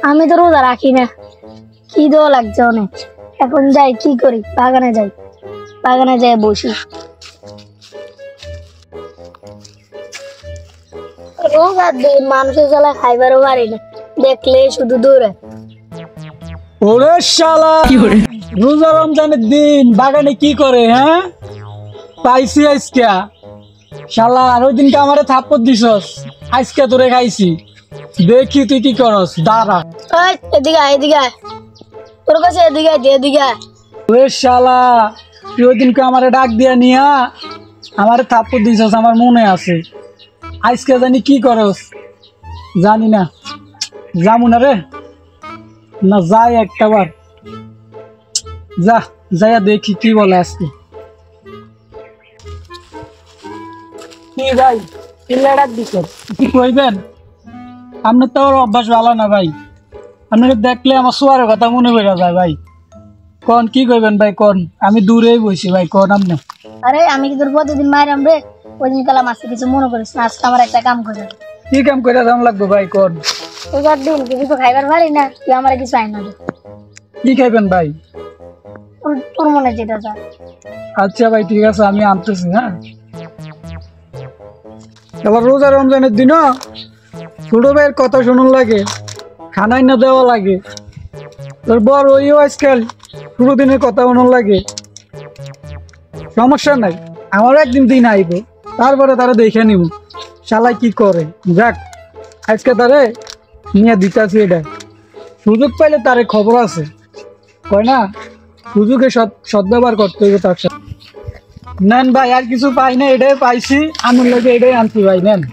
আমি তো রোজা রাখি না, কি দো লাগছে অনেক। এখন যাই কি করি, বাগানে যাই, বাগানে যাই বসি। রোজার দিন মানুষের জ্বালা খাইবারও পারি না, দেখলে শুধু দৌড়ে। ওরে শালা, রোজা রমজানের দিন বাগানে কি করে? হ্যাঁ পাইছি আজকে শালা, আর ওই দিনকে আমারে থাপ্পড় দিছস, আজকে তোরে খাইছি। দেখি তুই কি করস, দাঁড়া। এদিকে আয়, এদিকে আয়, তোর কাছে এদিকে আয়, এদিকে আয়। ওরে শালা, তুই ওই দিনকে আমারে ডাক দিয়া নিয়া আমারে থাপ্পড় দিছস, আমার মনে আছে। আজকে জানি কি করস, জানি না। যাবো না রে, না যাই একটাবার, যা যাইয়া দেখি কি বলে আজকে। কি ভাই, ডাক দিছ, কি কইবেন? আপনার তো ওর অভ্যাস ভালো না ভাই, আপনাকে দেখলে আমার সোয়ারের কথা মনে পড়ে যায় ভাই। কোন কি কইবেন ভাই, কোন? আমি দূরেই বসি ভাই, কোন আপনি? আরে আমি কি তোর প্রতিদিন মাইরাম রে? ওই দিন কালাম আজকে কিছু মনে করিস না, আজকে আমার একটা কাম করে। কি কাম করে দাম লাগবে ভাই, কোন? রোজার দিন কিছু তো খাইবার পারি না, তুই আমার কিছু আইনা দে। কি খাইবেন ভাই? তোর মনে যেটা চায়। আচ্ছা ভাই ঠিক আছে, আমি আনতেছি। হ্যাঁ, আবার রোজা রমজানের দিন ছোট ভাইয়ের কথা শুনুন লাগে, খানাই না দেওয়া লাগে। তোর বড় ওইও আজকাল ছোট দিনের কথা শুনুন লাগে। সমস্যা নাই, আমারও একদিন দিন আইব, তারপরে তারা দেখে নিব শালাই কি করে। যাক, আজকে তারে নিয়ে দিতেছি। এটা সুযোগ পাইলে তারে খবর আছে, কয় না সুযোগে সদ্ব্যবহার করতে হইবে তার সাথে। নেন ভাই, আর কিছু পাই না, এটাই পাইছি, আমার লাগে এটাই আনছি ভাই, নেন।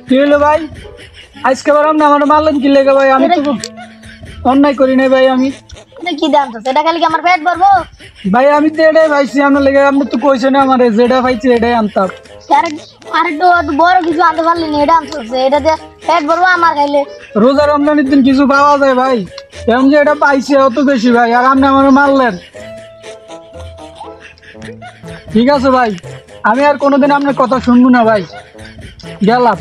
কি হলো ভাই, আজকে বারাম না আমার মারলেন কি লেগে ভাই? আমি তো অন্যায় করি নাই ভাই। আমি কি দাম তো সেটা খালি কি আমার পেট ভরবো ভাই? আমি তো এটাই পাইছি আপনার লেগে, আপনি তো কইছেন আমার যেটা পাইছি এটাই আনতাম। আরেকটু বড় কিছু আনতে পারলি না, এটা আনতে এটাতে পেট ভরবো আমার খাইলে। রোজা রমজানের দিন কিছু পাওয়া যায় ভাই, এমন যে এটা পাইছে অত বেশি ভাই, আর আপনি আমার মারলেন। ঠিক আছে ভাই, আমি আর কোনোদিন আপনার কথা শুনবো না ভাই, গেলাম।